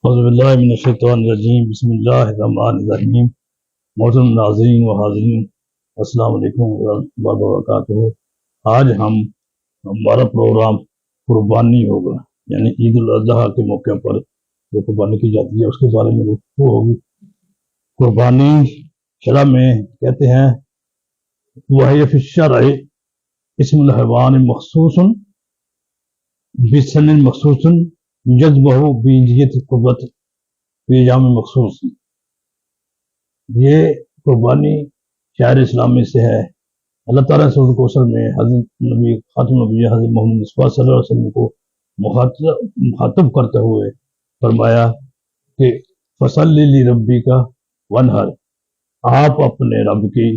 اعوذ باللہ من الشیطان الرجیم، بسم اللہ الرحمن الرحیم۔ محترم ناظرین و حاضرین، السلام علیکم ورحمۃ اللہ وبرکاتہ۔ آج ہمارا پروگرام قربانی ہوگا، یعنی عید الاضحیٰ کے موقع پر جو قربانی کی جاتی ہے اس کے بارے میں گفتگو ہوگی۔ قربانی شرع میں کہتے ہیں وہی فی الشرع اسم الحیوان مخصوص بسن مخصوص جذبہ بنیت قربت فی ایام مخصوص۔ یہ قربانی شاعر اسلامی سے ہے۔ اللہ تعالیٰ نے سورۃ کوثر میں حضرت نبی خاتم النبی حضرت محمد مصطفیٰ صلی اللہ علیہ وسلم کو مخاطب کرتے ہوئے فرمایا کہ فصلی لربک وانحر، آپ اپنے رب کی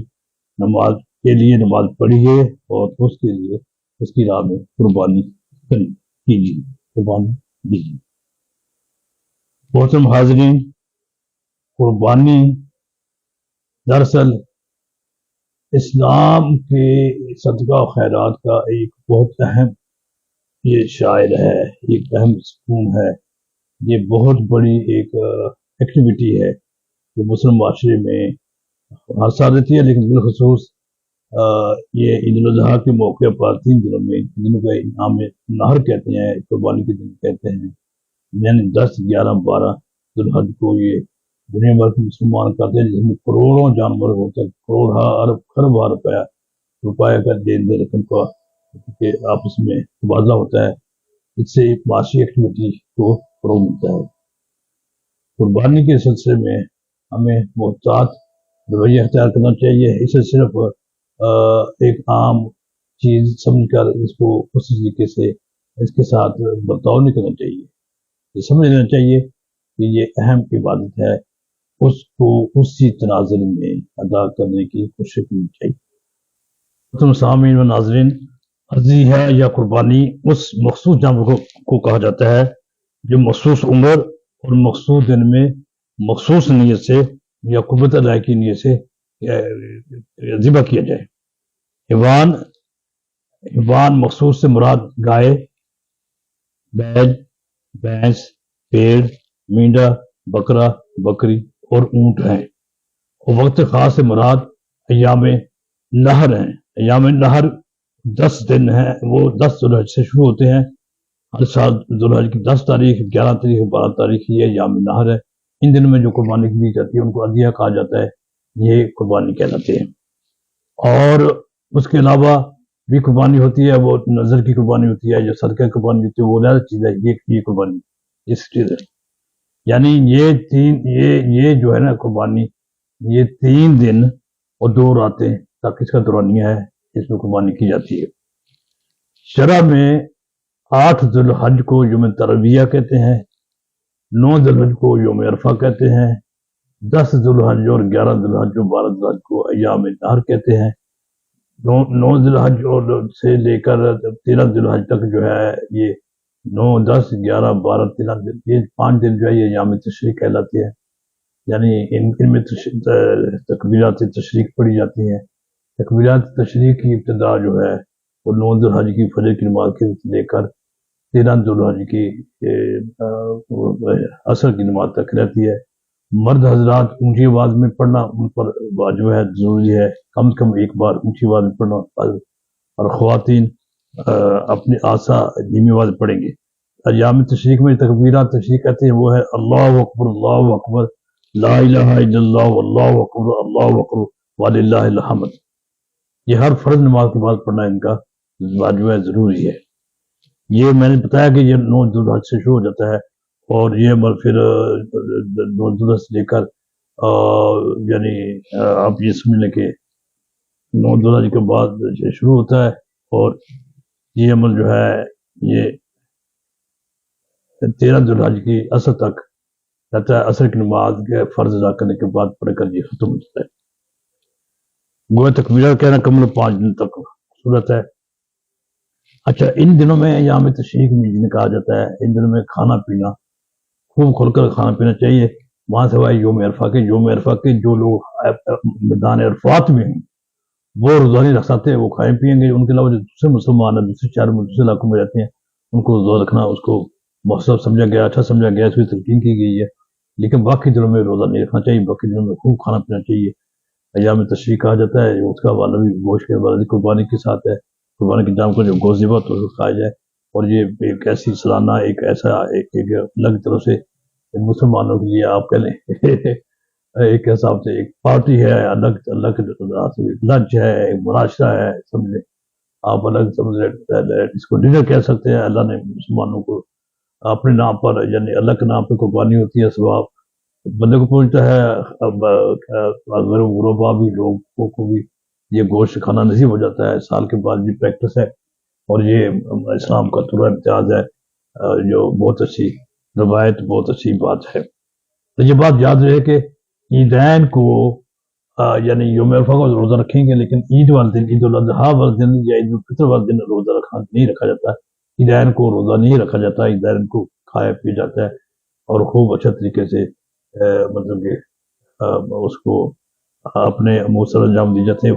نماز کے لیے نماز پڑھیے اور اس کے لیے اس کی راہ میں قربانی کیجیے، قربانی دیجیے۔ محترم حاضرین، قربانی دراصل اسلام کے صدقہ و خیرات کا ایک بہت اہم یہ شاعر ہے، ایک اہم سکون ہے۔ یہ بہت بڑی ایک ایکٹیویٹی ہے جو مسلم معاشرے میں ہر سال رہتی ہے، لیکن بالخصوص یہ عید الاضحیٰ کے موقع پر 3 دنوں میں، جنوں کا نام نہر کہتے ہیں، قربانی کے دن کہتے ہیں، یعنی 10، 11، 12 ذوالحج کو یہ دنیا بھر کے مسلمان کرتے ہیں، جس میں کروڑوں جانور ہوتے ہیں، کروڑ ارب خرب روپیہ کا دین دے رقم کا کہ آپس میں تبادلہ ہوتا ہے۔ اس سے ایک معاشی ایکٹیویٹی کو فروغ ملتا ہے۔ قربانی کے سلسلے میں ہمیں محتاط رویہ اختیار کرنا چاہیے۔ اسے صرف ایک عام چیز سمجھ کر اس کو اس طریقے سے اس کے ساتھ برتاؤ نہیں کرنا چاہیے۔ یہ سمجھ لینا چاہیے کہ یہ اہم عبادت ہے، اس کو اسی تناظر میں ادا کرنے کی کوشش کرنی چاہیے۔ سامعین و ناظرین، اضحیہ یا قربانی اس مخصوص جانور کو کہا جاتا ہے جو مخصوص عمر اور مخصوص دن میں مخصوص نیت سے یا قربت اللہ کی نیت سے ذبح کیا جائے۔ حیوان مخصوص سے مراد گائے، بیل، بھینس، پیڑ، مینڈا، بکرا، بکری اور اونٹ ہیں۔ اور وقت خاص سے مراد ایام نہر ہیں۔ ایام نہر 10 دن ہیں، وہ 10 ذوالحج سے شروع ہوتے ہیں۔ ہر سال ذوالحج کی 10 تاریخ، 11 تاریخ، 12 تاریخ یہ ایام نہر ہے۔ ان دنوں میں جو قربانی کی جاتی ہے ان کو اضحیہ کہا جاتا ہے، یہ قربانی کہلاتے ہیں۔ اور اس کے علاوہ بھی قربانی ہوتی ہے، وہ نظر کی قربانی ہوتی ہے، جو صدقہ کی قربانی ہوتی ہے، وہ زیادہ چیز ہے۔ یہ قربانی اس چیز ہے، یعنی یہ جو ہے نا قربانی، یہ 3 دن اور 2 راتیں تک اس کا دورانیہ ہے، اس میں قربانی کی جاتی ہے۔ شرع میں 8 ذوالحج کو یوم ترویہ کہتے ہیں، 9 ذوالحج کو یوم عرفہ کہتے ہیں، 10 ذوالحج اور 11 ذوالحج اور 12 ذوالحج کو ایام نہر کہتے ہیں۔ 9 ذوالحج اور سے لے کر 13 ذوالحج تک جو ہے یہ 9، 10، 11، 12، 13 دن، یہ 5 دن جو ہے یہ ایام تشریق کہلاتے ہیں۔ یعنی ان میں تکبیرات تشریق پڑھی جاتی ہیں۔ تکبیرات تشریق کی ابتدا جو ہے وہ 9 ذوالحج کی فجر کی نماز کے لے کر 13 ذوالحج کی عصر کی نماز تک رہتی ہے۔ مرد حضرات اونچی آواز میں پڑھنا ان پر جو ہے ضروری ہے، کم سے کم ایک بار اونچی آواز میں پڑھنا، اور خواتین اپنی آسا دھیمی آواز پڑھیں گے۔ ایام تشریق میں تکبیرات تشریق کہتے ہیں وہ ہے اللہ اکبر، اللہ اکبر، لا الہ الا اللہ، واللہ اکبر، اللہ اکبر، وللہ الحمد۔ یہ ہر فرض نماز کے بعد پڑھنا ان کا جو ہے ضروری ہے۔ یہ میں نے بتایا کہ یہ 9 ذوالحج سے شروع ہو جاتا ہے، اور یہ عمل پھر 9 ذوالحج سے لے کر یعنی آپ یہ سمجھ لیں کہ 9 ذوالحج کے بعد شروع ہوتا ہے، اور یہ عمل جو ہے یہ 13 ذوالحج کی عصر تک رہتا ہے۔ عصر کی نماز کے فرض ادا کرنے کے بعد پڑھ کر یہ ختم ہو جاتا ہے۔ گویا تکبیرات کہنا کمل 5 دن تک صورت ہے۔ اچھا، ان دنوں میں ایام تشریق میں جنہیں کہا جاتا ہے، ان دنوں میں کھانا پینا خوب کھل کر کھانا پینا چاہیے، وہاں سوائے یوم عرفہ کے۔ یوم عرفہ کے جو لوگ میدان عرفات میں ہیں وہ روزہ نہیں رکھ سکتے، وہ کھائیں پیئیں گے۔ ان کے علاوہ جو دوسرے مسلمان ہیں، دوسرے شہر میں، دوسرے علاقوں میں رہتے ہیں، ان کو روزہ رکھنا، اس کو مقصد سمجھا گیا، اچھا سمجھا گیا، اس کی تلقین کی گئی ہے، لیکن باقی دنوں میں روزہ نہیں رکھنا چاہیے، باقی دنوں میں خوب کھانا پینا چاہیے۔ ایام تشریق کہا جاتا ہے، اس کا حوالہ بھی گوشت کے حوالے سے قربانی کے ساتھ ہے، قربانی کے جام کو جو گوشت ذبح تو اس کو کھایا جائے، اور یہ ایک ایسی سالانہ ایک ایسا ایک الگ طرح سے مسلمانوں کے لیے آپ کہہ لیں ایک حساب سے ایک پارٹی ہے، الگ الگ لنچ ہے، ایک مناشرہ ہے، سمجھ لیں آپ الگ سمجھ لیں، اس کو ڈنر کہہ سکتے ہیں۔ اللہ نے مسلمانوں کو اپنے نام پر، یعنی اللہ کے نام پہ قربانی ہوتی ہے، ثواب بندے کو پہنچتا ہے، اب غربا بھی لوگوں کو بھی یہ گوشت کھانا نصیب ہو جاتا ہے، سال کے بعد یہ پریکٹس ہے، اور یہ اسلام کا طرح امتیاز ہے، جو بہت اچھی روایت، بہت اچھی بات ہے۔ تو یہ بات یاد رہے کہ عیدین کو یعنی یوم عرفہ کو روزہ رکھیں گے، لیکن عید والے دن، عید الاضحیٰ والے دن یا عید الفطر والے دن روزہ نہیں رکھا جاتا، عیدین کو روزہ نہیں رکھا جاتا، عیدین کو کھایا پیا جاتا ہے، اور خوب اچھا طریقے سے مطلب کہ اس کو اپنے منہ انجام دی جاتے ہیں،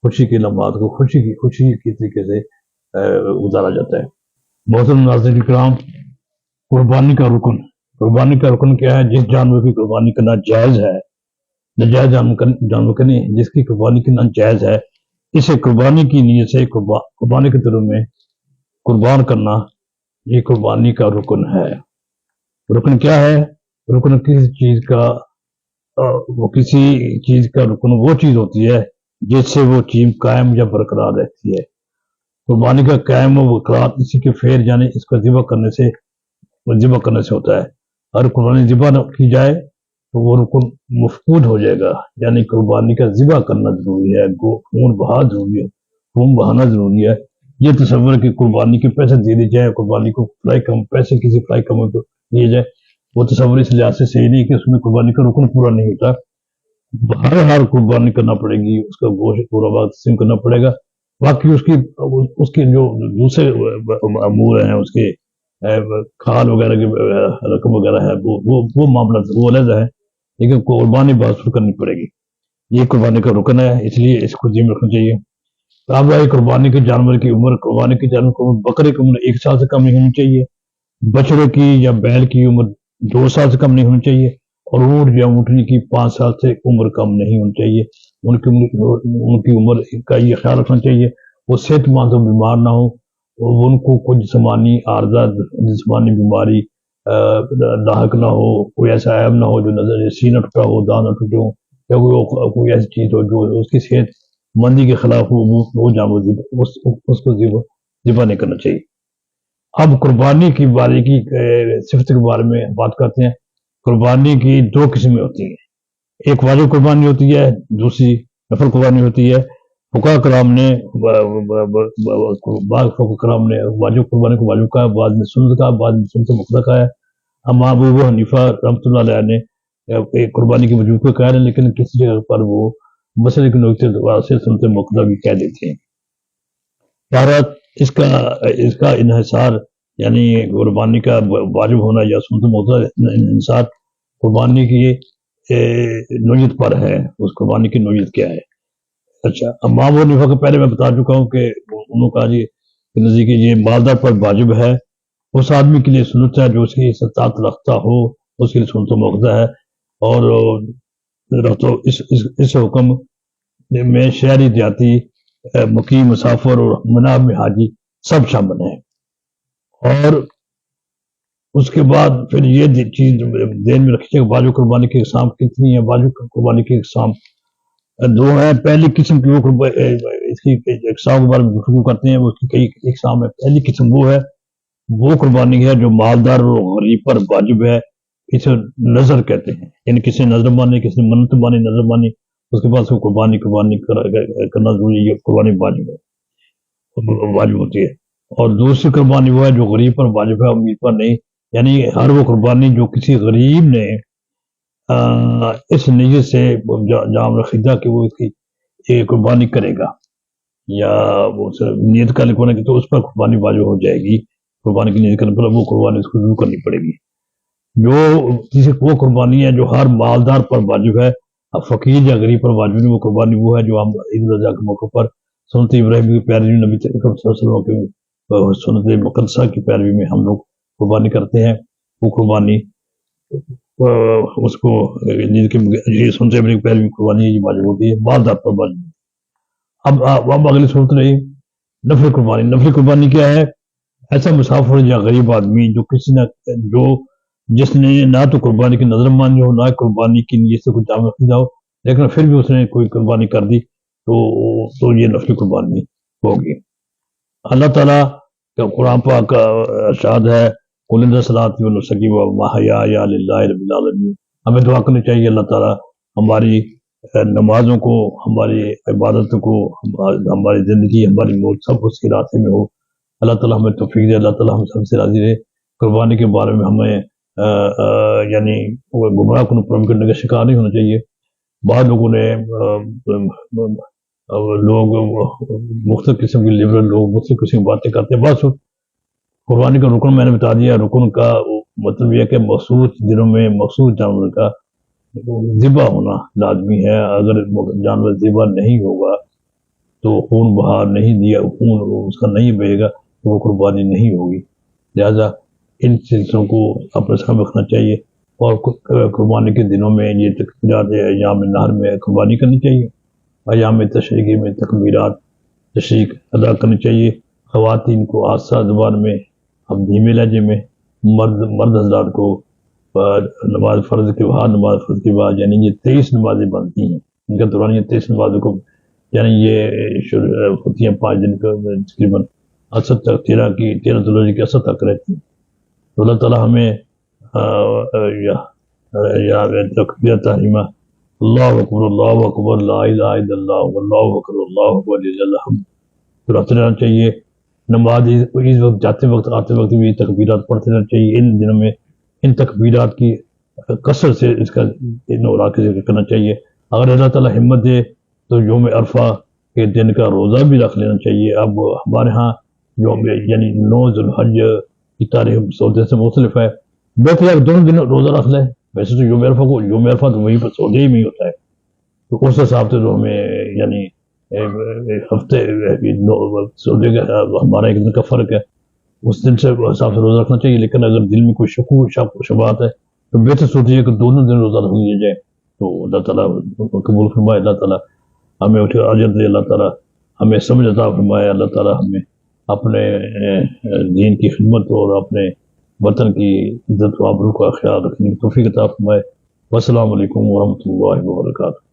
خوشی کے لمحات کو خوشی کی طریقے سے گزارا جاتا ہے۔ محترم ناظرین کرام، قربانی کا رکن کیا ہے؟ جس جانور کی قربانی کرنا جائز ہے، ناجائز جانور کا نہیں، جس کی قربانی کرنا جائز ہے، اسے قربانی کی نیت سے قربانی کے دنوں میں قربان کرنا، یہ قربانی کا رکن ہے۔ رکن کیا ہے؟ رکن کسی چیز کا رکن وہ چیز ہوتی ہے جس سے وہ چیز قائم یا برقرار رہتی ہے۔ قربانی کا قائم و برقرار اسی کے فعل یعنی اس کو ذبح کرنے سے ہوتا ہے۔ اگر قربانی ذبح نہ کی جائے تو وہ رکن مفقود ہو جائے گا، یعنی قربانی کا ذبح کرنا ضروری ہے، خون بہانا ضروری ہے۔ یہ تصور ہے کہ قربانی کے پیسے دے دی جائے، قربانی کو پیسے کسی فلائی کمپنی کو دیے جائے، وہ تصور اس لحاظ سے صحیح نہیں کہ اس میں قربانی کا رکن پورا نہیں ہوتا۔ ہر حال قربانی کرنا پڑے گی، اس کا گوشت پورا وقت تقسیم کرنا پڑے گا، باقی اس کے جو دوسرے امور ہیں، اس کے کھال وغیرہ کی رقم وغیرہ ہے، وہ معاملہ وہ علیحدہ ہے، لیکن قربانی بازور کرنی پڑے گی، یہ قربانی کا رکن ہے، اس لیے اس کو ذہن رکھنا چاہیے۔ اب قربانی کے جانور کی عمر، بکرے کی عمر 1 سال سے کم نہیں ہونی چاہیے، بچڑے کی یا بیل کی عمر 2 سال سے کم نہیں ہونی چاہیے، اور اونٹ یا اونٹنی کی 5 سال سے عمر کم نہیں ہونی چاہیے۔ ان کی عمر کا یہ خیال رکھنا چاہیے وہ صحت مند و بیمار نہ ہو، اور ان کو کوئی جسمانی عارضہ، جسمانی بیماری لاحق نہ ہو، کوئی ایسا عیب نہ ہو جو نظر سینہ ٹوٹا ہو، دانت نہ ٹوٹے ہو، یا کوئی ایسی چیز ہو جو اس کی صحت مندی کے خلاف ہو، وہ جانور اس کو ذبح نہیں کرنا چاہیے۔ اب قربانی کی باریکی صفت کے بارے میں بات کرتے ہیں۔ قربانی کی 2 قسمیں ہوتی ہیں، ایک واجب قربانی ہوتی ہے، دوسری نفل قربانی ہوتی ہے۔ فقہاء کرام نے بعض فقہاء کرام نے واجب قربانی کو واجب کہا، بعض نے سنت کہا، بعض نے سنت مقطع کہا ہے۔ اما ابو حنیفہ رحمۃ اللہ علیہ نے قربانی کی وجوب کو کہا ہے، لیکن کسی جگہ پر وہ مسئلے کے نقطے سے سنت مقطع بھی کہہ دیتے ہیں۔ بہرحال اس کا انحصار یعنی قربانی کا واجب ہونا یا سنت مقطع انحصار قربانی کی نوعیت پر ہے، اس قربانی کی نوعیت کیا ہے۔ اچھا، امام حنیفہ کو پہلے میں بتا چکا ہوں کہ انہوں کہا جی نزدیک یہ مالدار پر واجب ہے، اس آدمی کے لیے سنت ہے جو اس کی استطاعت رکھتا ہو، اس کے لیے سنت مقطع ہے، اور اس حکم میں شہری دیہاتی، مقیم مسافر اور مناب میں حاجی سب شامل ہیں۔ اور اس کے بعد پھر یہ چیز ذہن میں رکھیے کہ واجب قربانی کی اقسام کتنی ہیں۔ واجب قربانی کی اقسام 2 ہیں۔ پہلی قسم کی اس کی اقسام کے بارے میں گفتگو کرتے ہیں، وہ اس کی کئی اقسام ہے۔ پہلی قسم وہ قربانی ہے جو مالدار اور غریب پر واجب ہے، اسے نظر کہتے ہیں، یعنی کسی نے نظر مانی، کسی نے منت مانی، نظر مانی، اس کے بعد اس کو قربانی کرنا ضروری ہے، قربانی واجب ہوتی ہے۔ اور دوسری قربانی وہ ہے جو غریب پر واجب ہے، امیر پر نہیں، یعنی ہر وہ قربانی جو کسی غریب نے اس نیت سے جام خریدا کہ وہ اس کی قربانی کرے گا، یا وہ نیت کا لکھوانے کی، تو اس پر قربانی واجب ہو جائے گی۔ قربانی کی نیت کرنے پر وہ قربانی اس کو ضرور کرنی پڑے گی۔ وہ قربانی ہے جو ہر مالدار پر واجب ہے، اب فقیر یا غریب پر واجب نہیں۔ وہ قربانی وہ ہے جو ہم عید الاضحیٰ کے موقع پر سنت ابراہیم کی پیروی، نبی صلی اللہ علیہ وسلم کی سنت مقدسہ کی پیروی میں ہم لوگ قربانی کرتے ہیں وہ قربانی اس کو جن کی سنتے بڑی پہلوی قربانی یہ واجب ہوتی ہے، بعض آپ پر واجب ہوتی ہے۔ اب اگلی صورت رہی نفل قربانی۔ نفل قربانی کیا ہے؟ ایسا مسافر یا غریب آدمی جو کسی نہ جو جس نے نہ تو قربانی کی نظر مانی ہو، نہ قربانی کی نیت سے کچھ جامع خریدا ہو، لیکن پھر بھی اس نے کوئی قربانی کر دی تو یہ نفل قربانی ہوگی۔ اللہ تعالیٰ کا قرآن پاک کا ارشاد ہے قل ان صلاتي ونسكي ومحياي لله رب العالمین۔ ہمیں دعا کرنی چاہیے اللہ تعالیٰ ہماری نمازوں کو، ہماری عبادتوں کو، ہماری زندگی، ہماری موت سب اس کے راستے میں ہو۔ اللہ تعالیٰ ہمیں توفیق دے، اللہ تعالیٰ ہم سب سے راضی رہے۔ قربانی کے بارے میں ہمیں یعنی گمراہ کن پرم کرنے کا شکار نہیں ہونا چاہیے۔ بعض لوگوں نے لوگ مختلف قسم کے لبرل لوگ مختلف قسم کی باتیں کرتے ہیں۔ بس قربانی کا رکن میں نے بتا دیا، رکن کا مطلب یہ ہے کہ مخصوص دنوں میں مخصوص جانور کا ذبح ہونا لازمی ہے۔ اگر جانور ذبح نہیں ہوگا تو خون بہا نہیں دیا، خون اس کا نہیں بہے گا تو وہ قربانی نہیں ہوگی۔ لہذا ان سلسلوں کو اپنے سامنے رکھنا چاہیے، اور قربانی کے دنوں میں یہ تکبیرات ایام نہر میں قربانی کرنی چاہیے، ایام تشریقی میں تکبیرات تشریق ادا کرنی چاہیے۔ خواتین کو آسا زبان میں، اب دھیمے لہجے میں، مرد حضرات کو نماز فرض کے بعد، نماز فرض کے بعد یعنی یہ 23 نمازیں بنتی ہیں، ان کا دوران یہ 23 نمازوں کو یعنی یہ ہوتی ہیں 5 دن کا تقریباً اثر تک، 13 ذوالحجہ کے اثر تک رہتی ہیں۔ تو اللہ تعالیٰ ہمیں تکبیر تحریمہ اللہ اکبر لا الہ الا اللہ واللہ اکبر اللہ اکبر للہ الحمد پڑھتے رہنا چاہیے۔ نماز اس وقت جاتے وقت آتے وقت بھی تکبیرات پڑھتے رہنا چاہیے۔ ان دنوں میں ان تکبیرات کی کثرت سے اس کا نورا کے ذکر کرنا چاہیے۔ اگر اللہ تعالیٰ ہمت دے تو یوم عرفہ کے دن کا روزہ بھی رکھ لینا چاہیے۔ اب ہمارے ہاں یوم یعنی 9 ذوالحج کی تاریخ سعودی سے مختلف ہے، بہتر ہے دونوں دن روزہ رکھ لیں۔ ویسے تو یوم عرفہ تو وہیں پر سعودی میں ہی ہوتا ہے، تو اس حساب سے تو ہمیں یعنی ہفتے سعودی کا ہمارا ایک دن کا فرق ہے، اس دن سے حساب سے روزہ رکھنا چاہیے۔ لیکن اگر دل میں کوئی شک و شبہات ہے تو بہتر سوچیے کہ دونوں دن روزہ رکھ لیا جائے، تو اللہ تعالیٰ قبول فرمائے، اللہ تعالیٰ ہمیں اجر دے، اللہ تعالیٰ ہمیں سمجھ عطا فرمائے، اللہ تعالیٰ ہمیں اپنے دین کی خدمت اور اپنے وطن کی عزت و آبرو کا خیال رکھنے کی توفیق عطا فرمائے۔ والسلام علیکم ورحمۃ اللہ وبرکاتہ۔